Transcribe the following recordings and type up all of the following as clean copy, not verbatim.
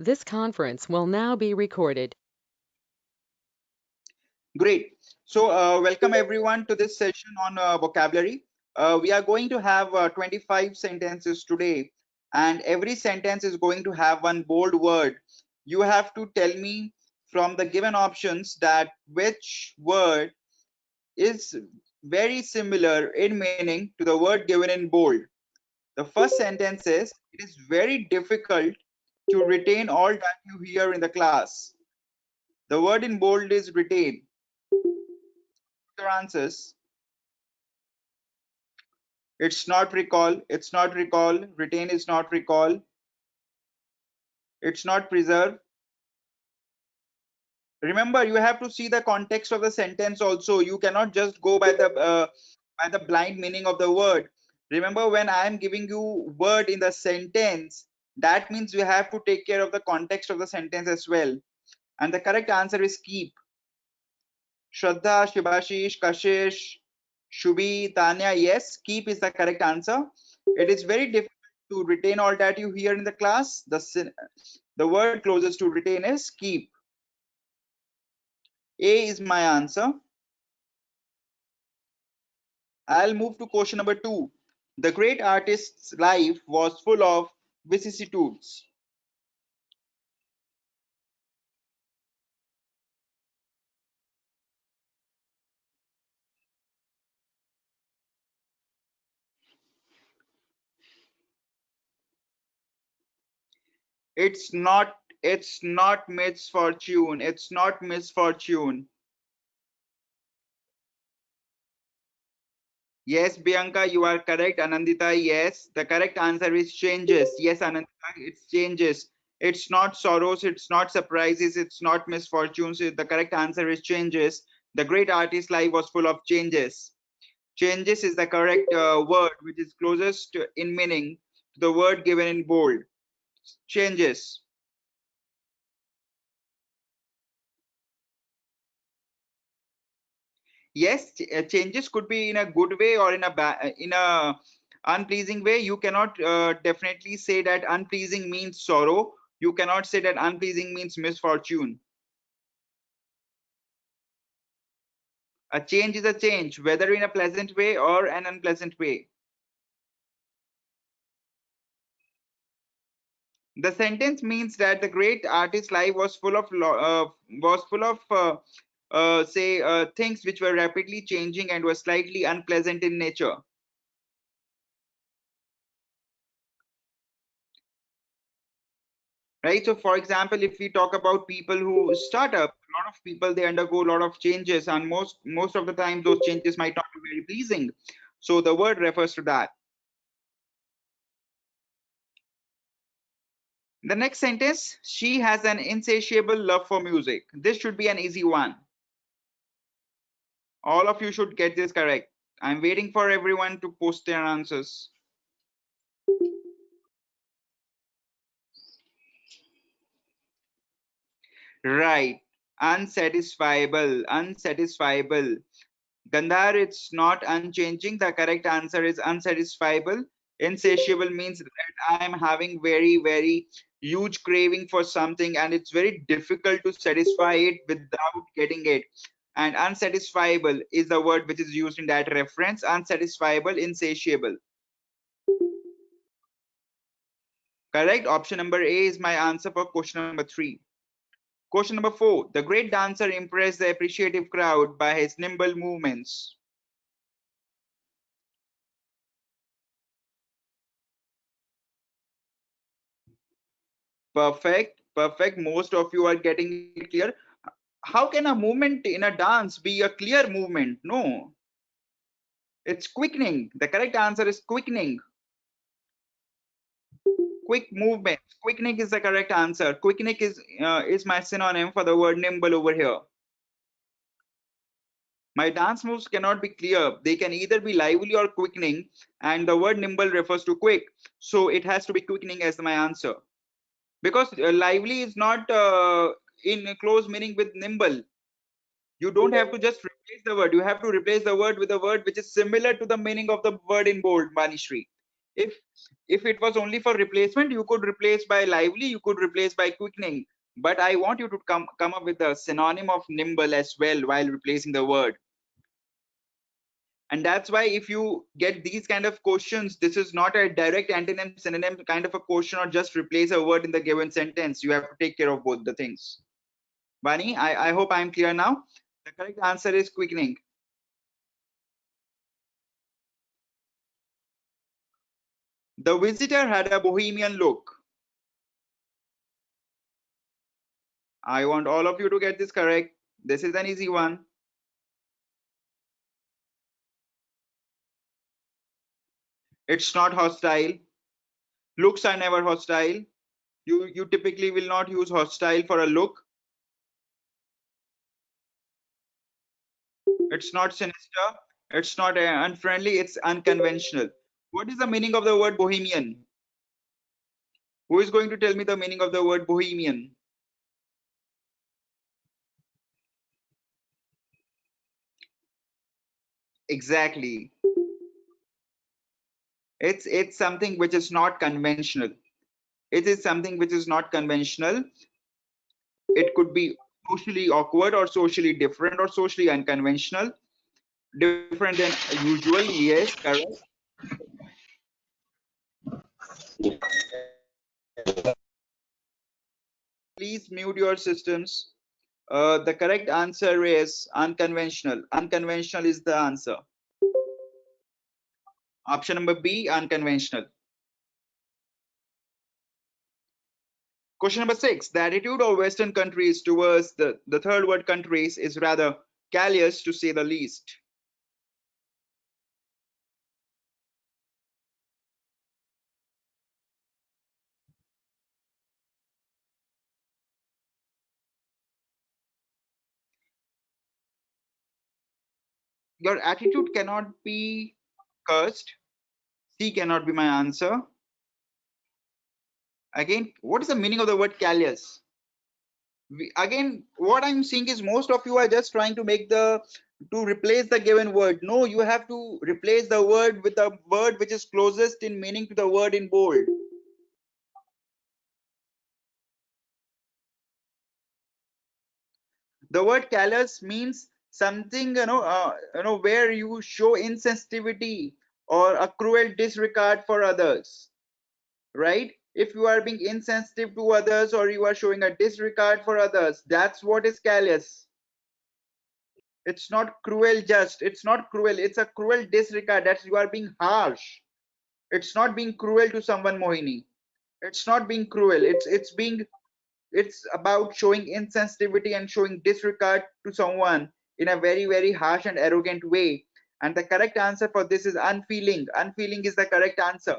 This conference will now be recorded. Great. So welcome everyone to this session on vocabulary. We are going to have 25 sentences today, and every sentence is going to have one bold word. You have to tell me from the given options that which word is very similar in meaning to the word given in bold. The first sentence is, it is very difficult to retain all that you hear in the class. The word in bold is retain. Your answers. It's not recall. It's not recall. Retain is not recall. It's not preserve. Remember, you have to see the context of the sentence also. You cannot just go by the blind meaning of the word. Remember, when I am giving you word in the sentence, that means you have to take care of the context of the sentence as well. And the correct answer is keep. Shraddha, Shibashish, Kashish, Shubhi, Tanya, yes, keep is the correct answer. It is very difficult to retain all that you hear in the class. The word closest to retain is keep. A is my answer. I'll move to question number 2. The great artist's life was full of vicissitudes. It's not misfortune. It's not misfortune. Yes, Bianca, you are correct. Anandita, yes. The correct answer is changes. Yes, Anandita, it's changes. It's not sorrows, it's not surprises, it's not misfortunes. The correct answer is changes. The great artist's life was full of changes. Changes is the correct word, which is closest in meaning to the word given in bold. Changes. Yes, changes could be in a good way or in a unpleasing way. You cannot definitely say that unpleasing means sorrow. You cannot say that unpleasing means misfortune. A change is a change, whether in a pleasant way or an unpleasant way. The sentence means that the great artist's life was full of things which were rapidly changing and were slightly unpleasant in nature. Right, so for example, if we talk about people who start up, a lot of people, they undergo a lot of changes, and most of the time those changes might not be very pleasing, so the word refers to that. The next sentence, she has an insatiable love for music. This should be an easy one. All of you should get this correct. I'm waiting for everyone to post their answers. Right, unsatisfiable, unsatisfiable. Gandhar, it's not unchanging. The correct answer is unsatisfiable. Insatiable means that I am having very huge craving for something and it's very difficult to satisfy it without getting it. And unsatisfiable is the word which is used in that reference. Unsatisfiable, insatiable. Correct. Option number A is my answer for question number 3. Question number 4. The great dancer impressed the appreciative crowd by his nimble movements. Perfect, perfect. Most of you are getting it clear. How can a movement in a dance be a clear movement? No, it's quickening. The correct answer is quickening. Quick movement. Quickening is the correct answer. Quickening is my synonym for the word nimble over here. My dance moves cannot be clear. They can either be lively or quickening, and the word nimble refers to quick. So it has to be quickening as my answer. Because lively is not in close meaning with nimble. You don't have to just replace the word. You have to replace the word with a word which is similar to the meaning of the word in bold, Manishri. If it was only for replacement, you could replace by lively, you could replace by quickening. But I want you to come up with a synonym of nimble as well while replacing the word. And that's why if you get these kind of questions, this is not a direct antonym synonym kind of a question or just replace a word in the given sentence. You have to take care of both the things. Vani, I hope I'm clear now. The correct answer is quickening. The visitor had a bohemian look. I want all of you to get this correct. This is an easy one. It's not hostile. Looks are never hostile. You typically will not use hostile for a look. It's not sinister. It's not unfriendly. It's unconventional. What is the meaning of the word bohemian? Who is going to tell me the meaning of the word bohemian? Exactly. It's something which is not conventional. It is something which is not conventional. It could be socially awkward or socially different or socially unconventional. Different than usual. Yes, correct. Please mute your systems. The correct answer is unconventional. Unconventional is the answer. Option number B, unconventional. Question number 6. The attitude of Western countries towards the third world countries is rather callous, to say the least. Your attitude cannot be cursed. C cannot be my answer. Again, what is the meaning of the word callous? Again, what I'm seeing is most of you are just trying to make to replace the given word. No, you have to replace the word with the word which is closest in meaning to the word in bold. The word callous means something, where you show insensitivity or a cruel disregard for others, right? If you are being insensitive to others or you are showing a disregard for others, that's what is callous. It's not cruel, just it's not cruel, it's a cruel disregard. That's you are being harsh. It's not being cruel to someone, Mohini. It's not being cruel. It's about showing insensitivity and showing disregard to someone in a very, very harsh and arrogant way. And the correct answer for this is unfeeling. Unfeeling is the correct answer.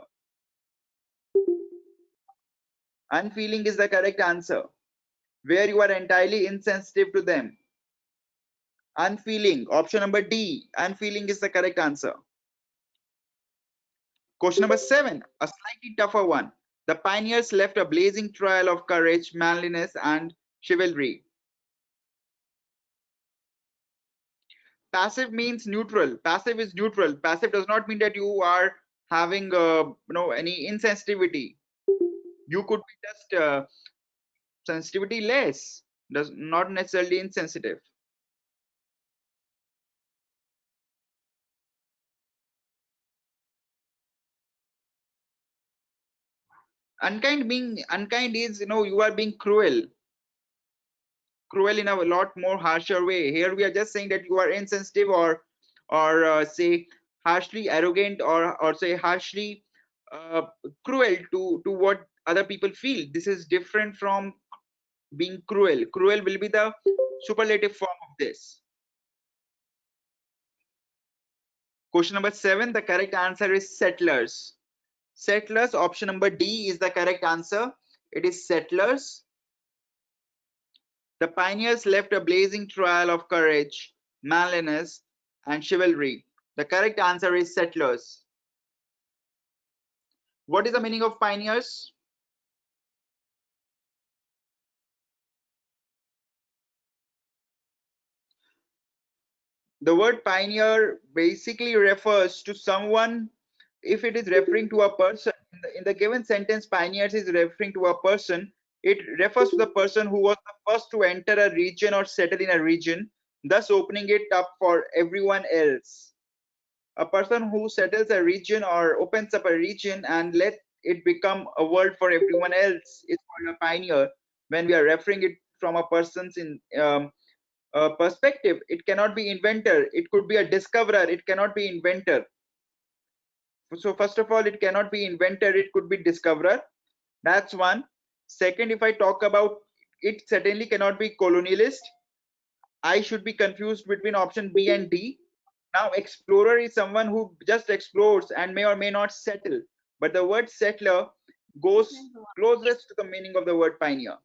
Unfeeling is the correct answer, where you are entirely insensitive to them. Unfeeling, option number D. Unfeeling is the correct answer. Question number 7, a slightly tougher one. The pioneers left a blazing trail of courage, manliness, and chivalry. Passive means neutral. Passive is neutral. Passive does not mean that you are having any insensitivity. You could be just sensitivity less, does not necessarily insensitive. Unkind is, you are being cruel in a lot more harsher way. Here we are just saying that you are insensitive or say harshly arrogant or say harshly cruel to what other people feel. This is different from being cruel. Cruel will be the superlative form of this. Question number 7, the correct answer is settlers. Settlers, option number D is the correct answer. It is settlers. The pioneers left a blazing trail of courage, manliness, and chivalry. The correct answer is settlers. What is the meaning of pioneers? The word pioneer basically refers to someone if it is referring to a person, in the given sentence, pioneers is referring to a person. It refers to the person who was the first to enter a region or settle in a region, thus opening it up for everyone else. A person who settles a region or opens up a region and let it become a world for everyone else is called a pioneer. When we are referring it from a person's perspective, it cannot be inventor. It could be a discoverer. It cannot be inventor. So first of all, it cannot be inventor. It could be discoverer. That's one. Second, if I talk about, it certainly cannot be colonialist. I should be confused between option B and D. Now, explorer is someone who just explores and may or may not settle. But the word settler goes closest to the meaning of the word pioneer.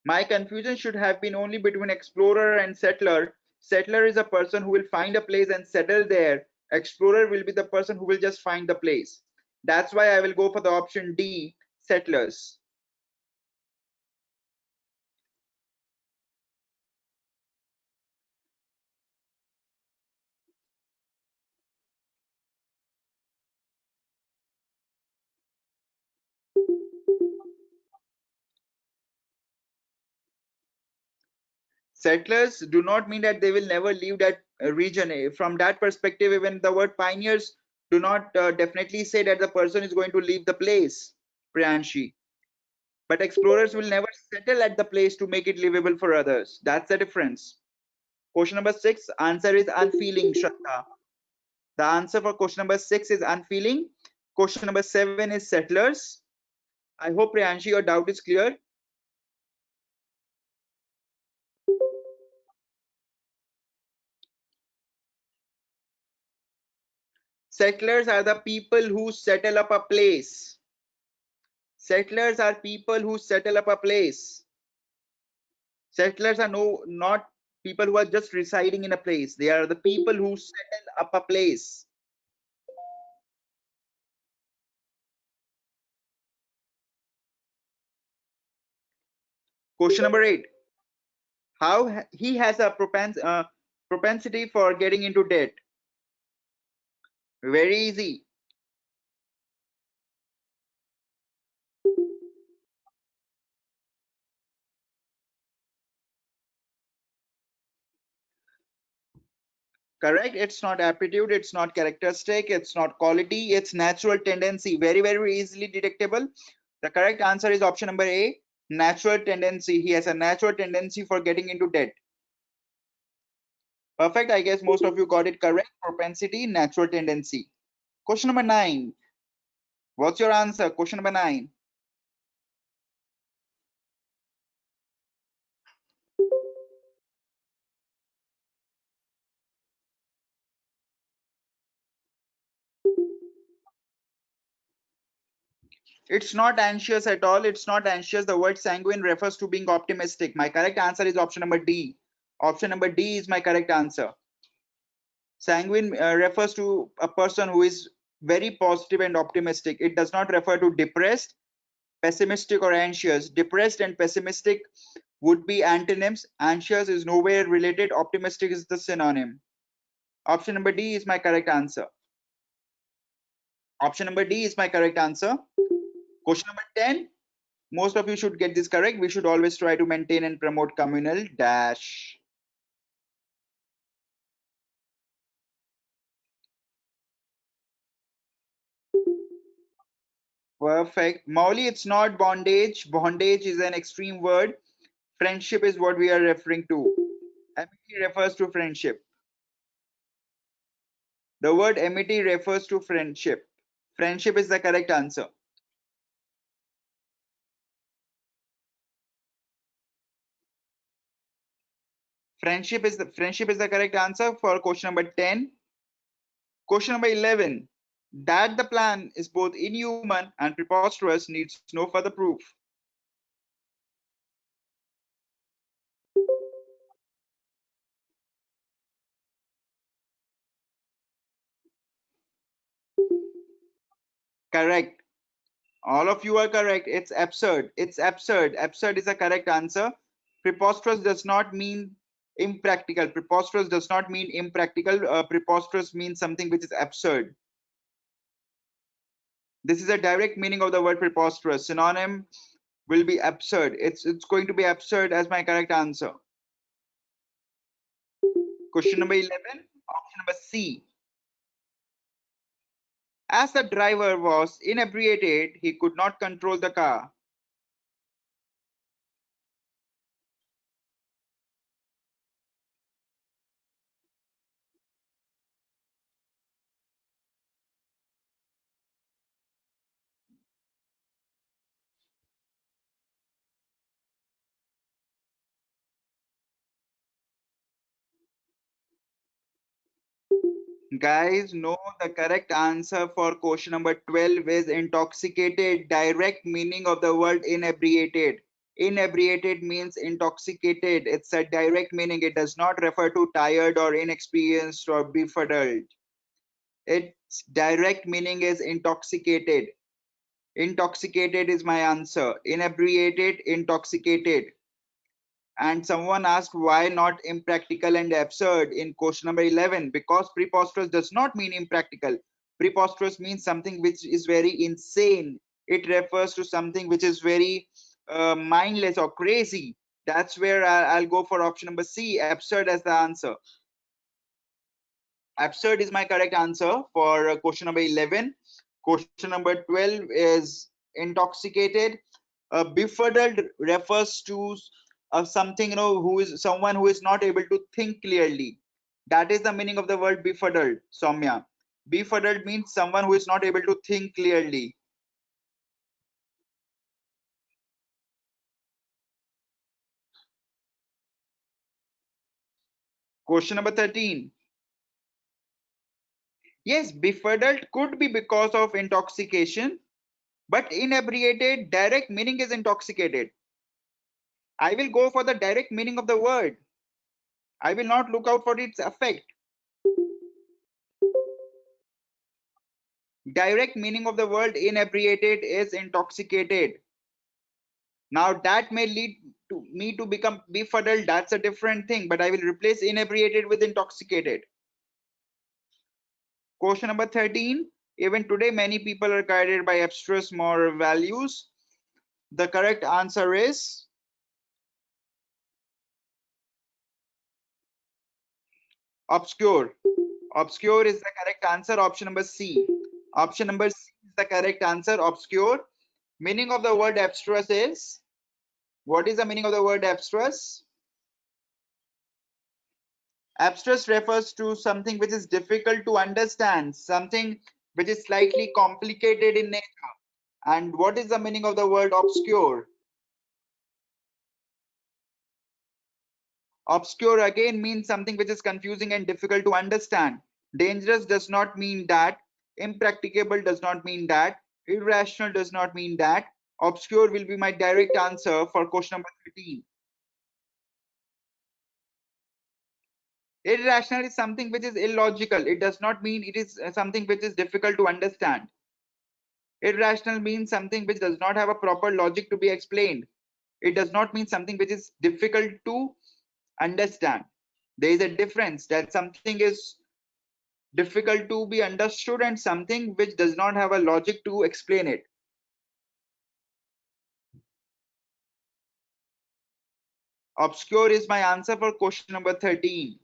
My confusion should have been only between explorer and settler. Settler is a person who will find a place and settle there. Explorer will be the person who will just find the place. That's why I will go for the option D, settlers. Settlers do not mean that they will never leave that region. From that perspective, even the word pioneers do not definitely say that the person is going to leave the place, Priyanshi. But explorers will never settle at the place to make it livable for others. That's the difference. Question number 6, answer is unfeeling, Shraddha. The answer for question number 6 is unfeeling. Question number 7 is settlers. I hope, Priyanshi, your doubt is clear. Settlers are the people who settle up a place. Settlers are people who settle up a place. Settlers are not people who are just residing in a place. They are the people who settle up a place. Question number 8. How he has a propensity for getting into debt? Very easy. Correct. It's not aptitude, it's not characteristic, it's not quality, it's natural tendency. Very, very easily detectable. The correct answer is option number A, natural tendency. He has a natural tendency for getting into debt. Perfect. I guess most of you got it correct. Propensity, natural tendency. Question number 9. What's your answer? Question number 9. It's not anxious at all. It's not anxious. The word sanguine refers to being optimistic. My correct answer is option number D. Option number D is my correct answer. Sanguine refers to a person who is very positive and optimistic. It does not refer to depressed, pessimistic, or anxious. Depressed and pessimistic would be antonyms. Anxious is nowhere related. Optimistic is the synonym. Option number D is my correct answer. Option number D is my correct answer. Question number 10. Most of you should get this correct. We should always try to maintain and promote communal dash. Perfect. Mauli, it's not bondage. Bondage is an extreme word. Friendship is what we are referring to. Amity refers to friendship. The word amity refers to friendship. Friendship is the correct answer. Friendship is the correct answer for question number 10. Question number 11. That the plan is both inhuman and preposterous needs no further proof. Correct. All of you are correct. It's absurd. It's absurd. Absurd is the correct answer. Preposterous does not mean Impractical. Preposterous does not mean impractical. Preposterous means something which is absurd. This is a direct meaning of the word preposterous. Synonym will be absurd. It's going to be absurd as my correct answer. Question number 11, option number C. As the driver was inebriated, he could not control the car. Guys, no, the correct answer for question number 12 is intoxicated. Direct meaning of the word inebriated. Inebriated means intoxicated. It's a direct meaning. It does not refer to tired or inexperienced or befuddled. Its direct meaning is intoxicated. Intoxicated is my answer. Inebriated, intoxicated. And someone asked why not impractical and absurd in question number 11, because preposterous does not mean impractical. Preposterous means something which is very insane. It refers to something which is very mindless or crazy. That's where I'll go for option number C, absurd, as the answer. Absurd is my correct answer for question number 11. Question number 12 is intoxicated. Befuddled refers to something, who is someone who is not able to think clearly. That is the meaning of the word befuddled, Soumya. Befuddled means someone who is not able to think clearly. Question number 13. Yes, befuddled could be because of intoxication, but inebriated, direct meaning is intoxicated. I will go for the direct meaning of the word. I will not look out for its effect. Direct meaning of the word inebriated is intoxicated. Now that may lead to me to become befuddled. That's a different thing, but I will replace inebriated with intoxicated. Question number 13. Even today, many people are guided by abstruse moral values. The correct answer is obscure. Obscure is the correct answer. Option number C. Option number C is the correct answer. Obscure. Meaning of the word abstruse is, what is the meaning of the word abstruse? Abstruse refers to something which is difficult to understand, something which is slightly complicated in nature. And what is the meaning of the word obscure? Obscure again means something which is confusing and difficult to understand. Dangerous does not mean that. Impracticable does not mean that. Irrational does not mean that. Obscure will be my direct answer for question number 13. Irrational is something which is illogical. It does not mean it is something which is difficult to understand. Irrational means something which does not have a proper logic to be explained. It does not mean something which is difficult to understand. There is a difference that something is difficult to be understood and something which does not have a logic to explain it. Obscure is my answer for question number 13.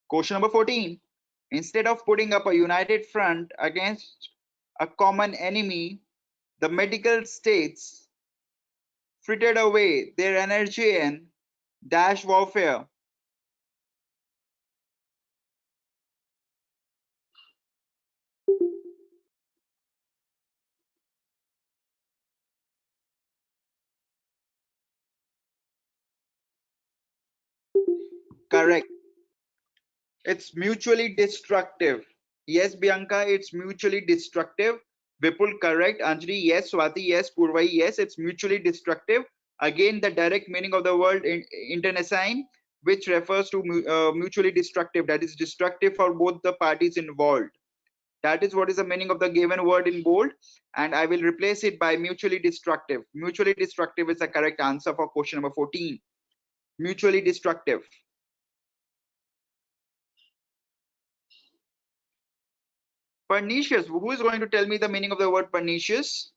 Question number 14. Instead of putting up a united front against a common enemy, the medical states frittered away their energy in dash warfare. Correct. It's mutually destructive. Yes, Bianca, it's mutually destructive. Vipul, correct. Anjali, yes. Swati, yes. Purvai, yes. It's mutually destructive. Again, the direct meaning of the word internecine, which refers to mutually destructive. That is destructive for both the parties involved. That is what is the meaning of the given word in bold, and I will replace it by mutually destructive. Mutually destructive is the correct answer for question number 14. Mutually destructive. Pernicious. Who is going to tell me the meaning of the word pernicious?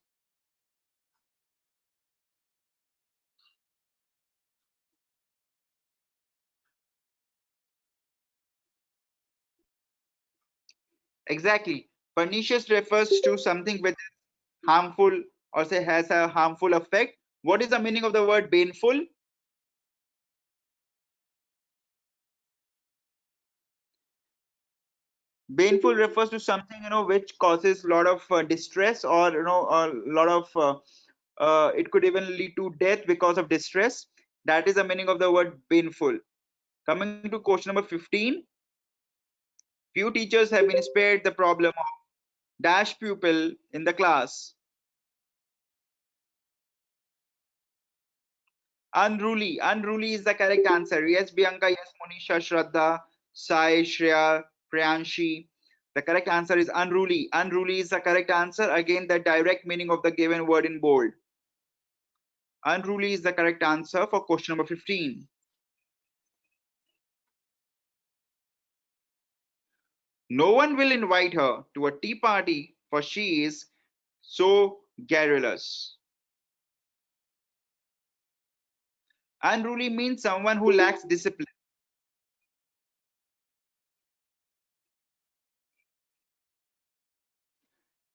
Exactly. Pernicious refers to something which is harmful or say has a harmful effect. What is the meaning of the word baneful? Baneful refers to something which causes a lot of distress, or a lot of it could even lead to death because of distress. That is the meaning of the word baneful. Coming to question number 15. Few teachers have been spared the problem of dash pupil in the class. Unruly. Unruly is the correct answer. Yes, Bianca. Yes, Monisha, Shraddha, Sai, Shreya, Priyanshi. The correct answer is unruly. Unruly is the correct answer. Again, the direct meaning of the given word in bold. Unruly is the correct answer for question number 15. No one will invite her to a tea party, for she is so garrulous. Unruly means someone who lacks discipline.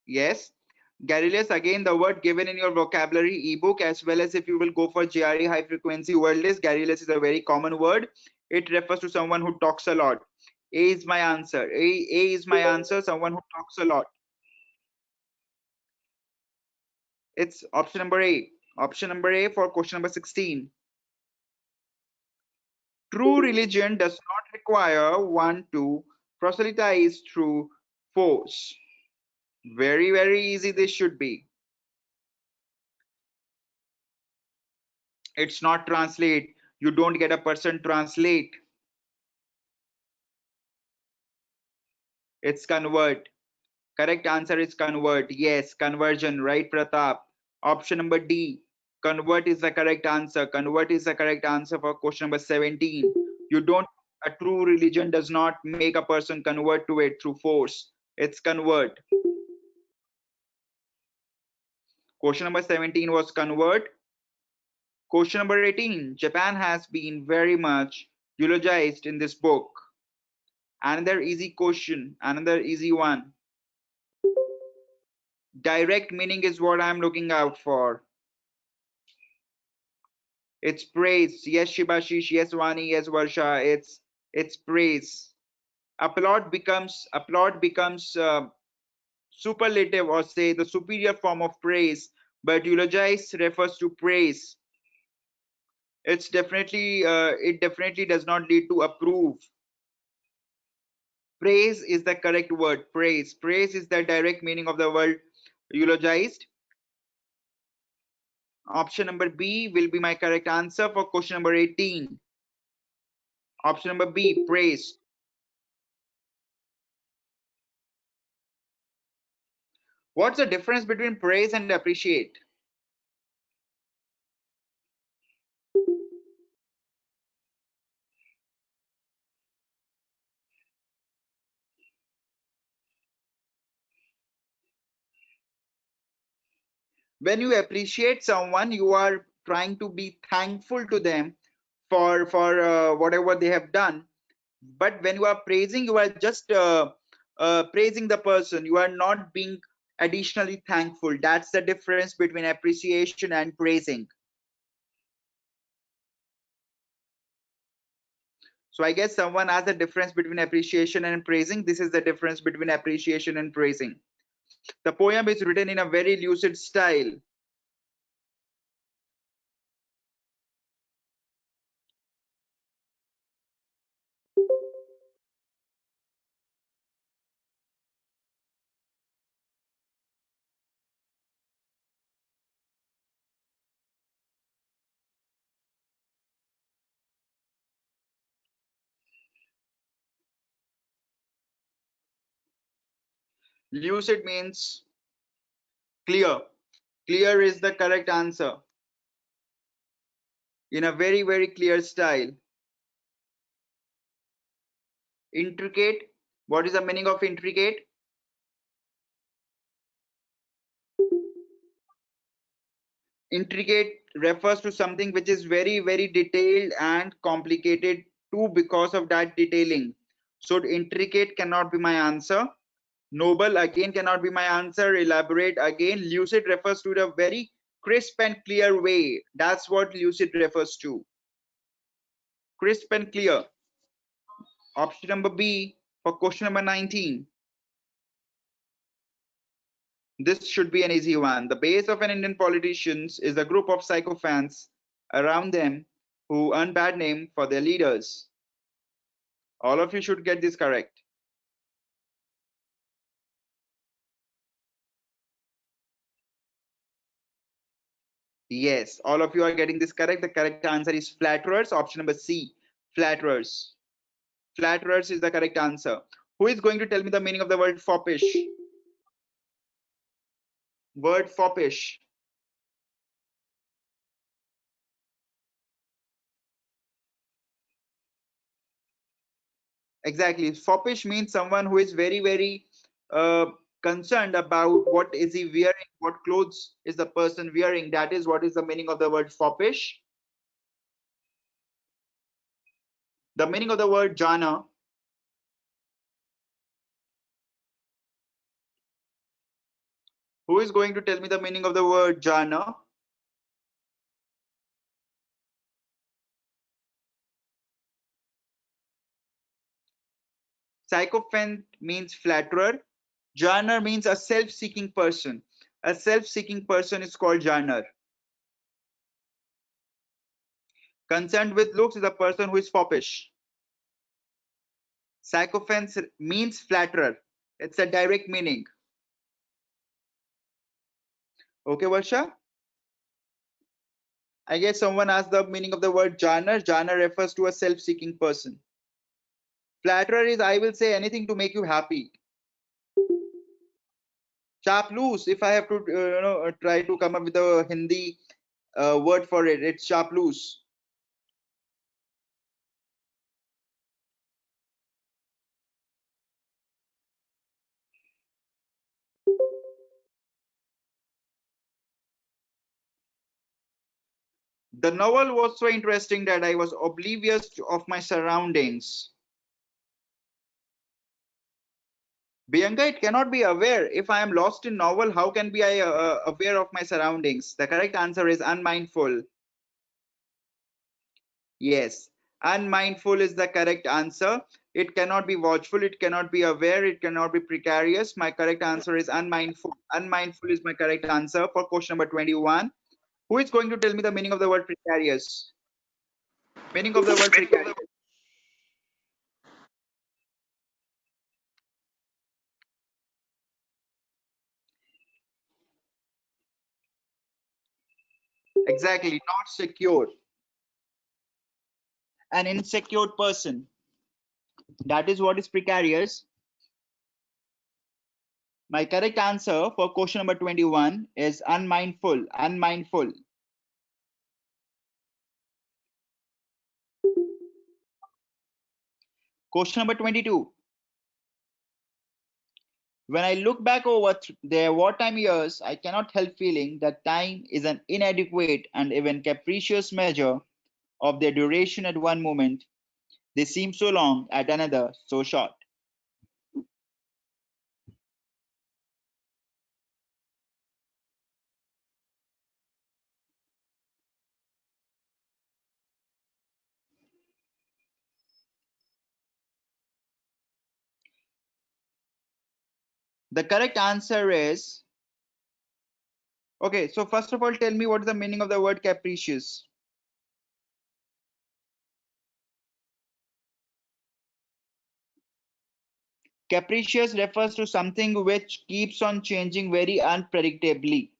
Yes. Garrulous, again, the word given in your vocabulary ebook, as well as if you will go for GRE high frequency word list, garrulous is a very common word. It refers to someone who talks a lot. A is my answer. A is my answer, someone who talks a lot. It's option number A. Option number A for question number 16. True religion does not require one to proselytize through force. Very, very easy this should be. It's not translate. You don't get a person translate. It's convert. Correct answer is convert. Yes, conversion, right, Pratap? Option number D. Convert is the correct answer. Convert is the correct answer for question number 17. You don't, a true religion does not make a person convert to it through force. It's convert. Question number 17 was convert. Question number 18. Japan has been very much eulogized in this book. Another easy question, another easy one. Direct meaning is what I'm looking out for. It's praise. Yes, Shibashish. Yes, Vani. Yes, Varsha. It's praise. A plot becomes superlative, or say the superior form of praise, but eulogize refers to praise. It definitely does not lead to approve. Praise is the correct word. Praise. Praise is the direct meaning of the word eulogized. Option number B will be my correct answer for question number 18. Option number B, praise. What's the difference between praise and appreciate? When you appreciate someone, you are trying to be thankful to them for whatever they have done. But when you are praising, you are just praising the person. You are not being additionally thankful. That's the difference between appreciation and praising. So I guess someone has a difference between appreciation and praising. This is the difference between appreciation and praising. The poem is written in a very lucid style. Lucid means clear. Clear is the correct answer. In a very, very clear style. Intricate. What is the meaning of intricate? Intricate refers to something which is very, very detailed and complicated too because of that detailing. So intricate cannot be my answer. Noble again cannot be my answer. Elaborate again. Lucid refers to the very crisp and clear way. That's what lucid refers to. Crisp and clear. Option number B for question number 19. This should be an easy one. The base of an Indian politicians is a group of sycophants around them who earn bad name for their leaders. All of you should get this correct. Yes, all of you are getting this correct. The correct answer is flatterers. Option number C, flatterers. Flatterers is the correct answer. Who is going to tell me the meaning of the word foppish? Word foppish. Exactly. Foppish means someone who is very, very uh, concerned about what is he wearing, what clothes is the person wearing. That is what is the meaning of the word foppish. The meaning of the word janna. Who is going to tell me the meaning of the word janna? Sycophant means flatterer. Janner means a self-seeking person. A self-seeking person is called janner. Concerned with looks is a person who is foppish. Sycophant means flatterer. It's a direct meaning. Okay, Varsha? I guess someone asked the meaning of the word janner. Janner refers to a self-seeking person. Flatterer is, I will say, anything to make you happy. Chaplus, if I have to try to come up with a Hindi word for it, it's chaplus. The novel was so interesting that I was oblivious of my surroundings. Bianca, it cannot be aware. If I am lost in novel, how can be I aware of my surroundings? The correct answer is unmindful. Yes, unmindful is the correct answer. It cannot be watchful, it cannot be aware, it cannot be precarious. My correct answer is unmindful. Unmindful is my correct answer for question number 21. Who is going to tell me the meaning of the word precarious? Meaning of the word precarious. Exactly, not secure. An insecure person. That is what is precarious. My correct answer for question number 21 is unmindful. Unmindful. Question number 22. When I look back over their wartime years, I cannot help feeling that time is an inadequate and even capricious measure of their duration at one moment. They seem so long, at another, so short. The correct answer is okay. So, first of all, tell me what is the meaning of the word capricious? Capricious refers to something which keeps on changing very unpredictably.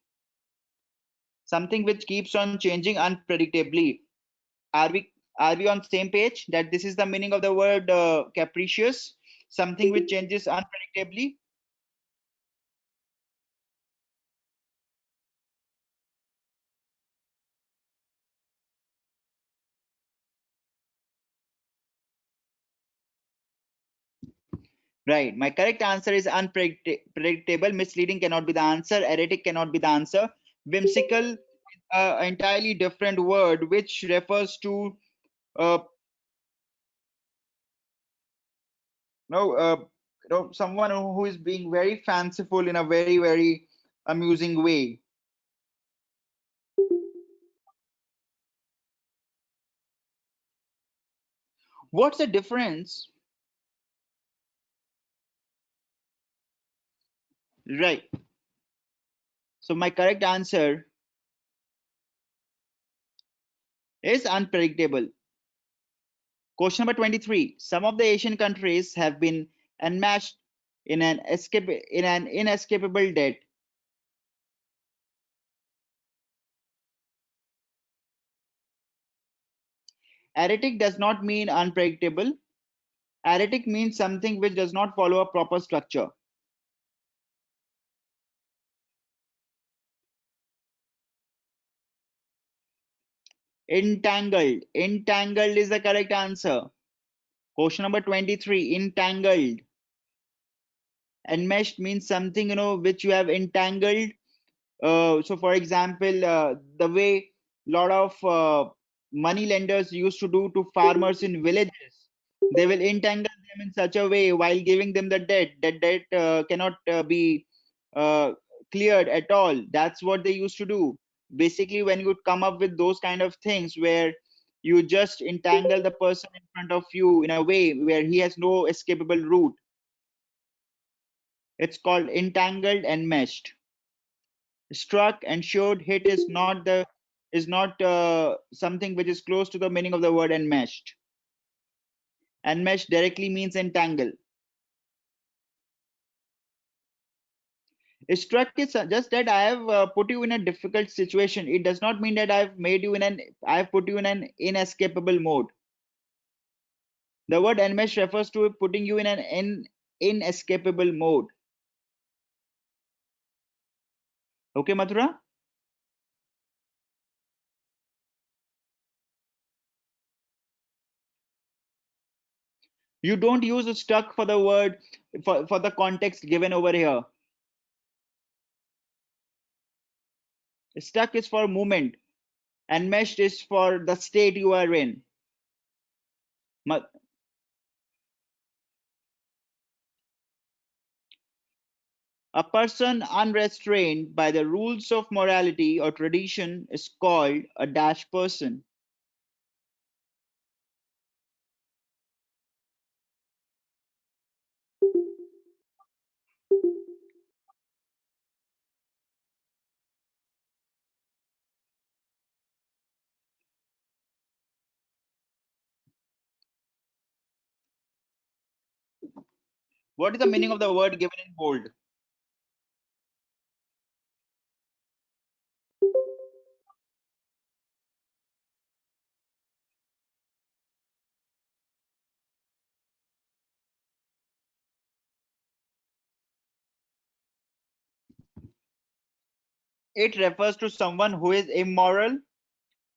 Something which keeps on changing unpredictably. Are we on the same page that this is the meaning of the word capricious? Something which changes unpredictably. Right. My correct answer is unpredictable. Misleading cannot be the answer. Erratic cannot be the answer. Whimsical, entirely different word which refers to uh, no, someone who is being very fanciful in a very amusing way. What's the difference? Right. So my correct answer is unpredictable. Question number 23. Some of the Asian countries have been enmeshed in an inescapable debt. Erratic does not mean unpredictable. Erratic means something which does not follow a proper structure. Entangled. Entangled is the correct answer. Question number 23. Entangled. Enmeshed means something which you have entangled. So for example, the way lot of money lenders used to do to farmers in villages, they will entangle them in such a way while giving them the debt. That debt cannot be uh, cleared at all. That's what they used to do. Basically, when you would come up with those kind of things where you just entangle the person in front of you in a way where he has no escapable route, it's called entangled and meshed. Struck and showed hit is not something which is close to the meaning of the word enmeshed. Enmeshed directly means entangle. Struck is just that I have put you in a difficult situation. It does not mean that I've put you in an inescapable mode. The word enmeshed refers to putting you in an inescapable mode. Okay, Mathura? You don't use stuck for the word for the context given over here. Stuck is for movement. Enmeshed is for the state you are in. A person unrestrained by the rules of morality or tradition is called a dash person. What is the meaning of the word given in bold? It refers to someone who is immoral,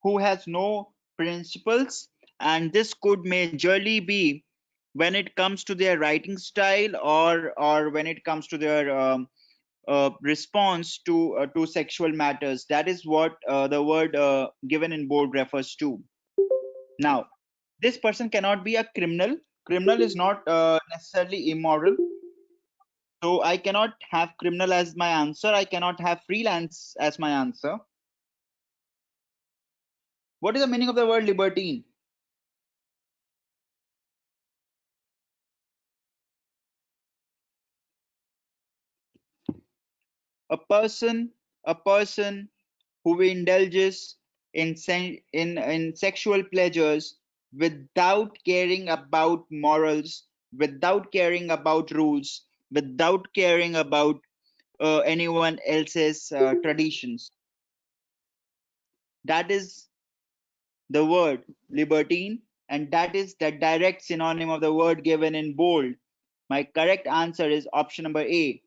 who has no principles, and this could majorly be when it comes to their writing style or when it comes to their response to sexual matters. That is what the word given in bold refers to. Now, this person cannot be a criminal. Criminal is not necessarily immoral. So I cannot have criminal as my answer. I cannot have freelance as my answer. What is the meaning of the word libertine? A person, a person who indulges in sexual pleasures without caring about morals, without caring about rules, without caring about anyone else's traditions. That is the word libertine, and that is the direct synonym of the word given in bold. My correct answer is option number A.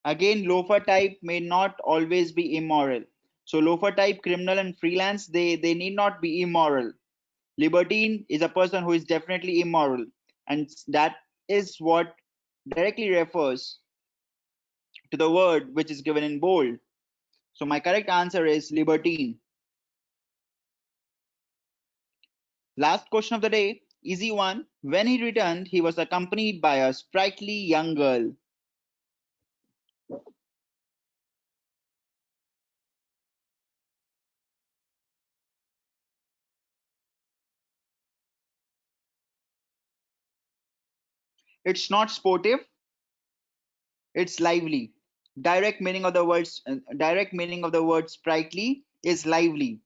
Again, loafer type may not always be immoral. So loafer type, criminal and freelance, they need not be immoral. Libertine is a person who is definitely immoral, and that is what directly refers to the word which is given in bold. So my correct answer is libertine. Last question of the day, easy one. When he returned, he was accompanied by a sprightly young girl. It's not sportive, it's lively. Direct meaning of the word sprightly is lively.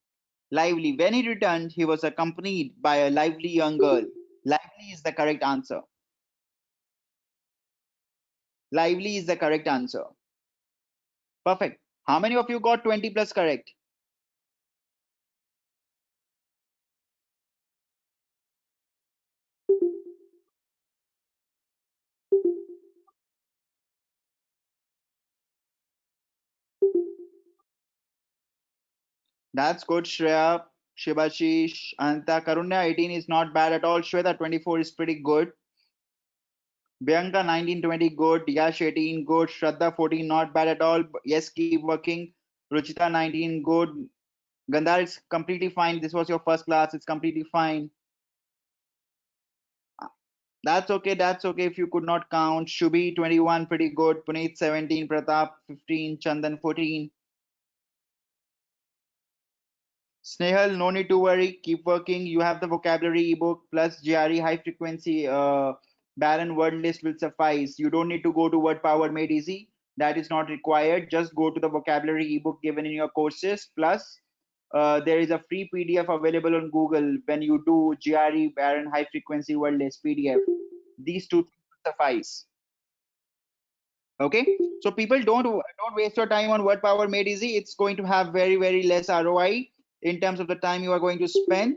Lively. When he returned, he was accompanied by a lively young girl. Lively is the correct answer. Lively is the correct answer. Perfect. How many of you got 20 plus correct? That's good, Shreya. Shibashish, Anta, Karunya 18 is not bad at all. Shweta 24 is pretty good. Bianca 1920 good. Yash 18 good. Shraddha 14 not bad at all. Yes, keep working. Ruchita 19 good. Gandhar is completely fine. This was your first class. It's completely fine. That's okay. That's okay if you could not count. Shubhi 21 pretty good. Puneet 17. Pratap 15. Chandan 14. Snehal, no need to worry. Keep working. You have the vocabulary ebook plus GRE high frequency barren word list will suffice. You don't need to go to Word Power Made Easy. That is not required. Just go to the vocabulary ebook given in your courses. Plus, there is a free PDF available on Google when you do GRE barren high frequency word list PDF. These two things will suffice. Okay, so people don't waste your time on Word Power Made Easy. It's going to have very less ROI in terms of the time you are going to spend.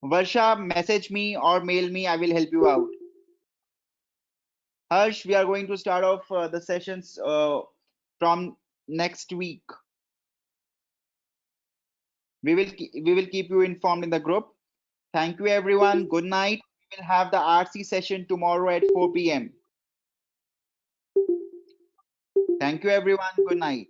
Varsha, message me or mail me. I will help you out. Harsh, we are going to start off the sessions from next week. We will keep you informed in the group. Thank you, everyone. Good night. We will have the RC session tomorrow at 4 p.m. Thank you, everyone. Good night.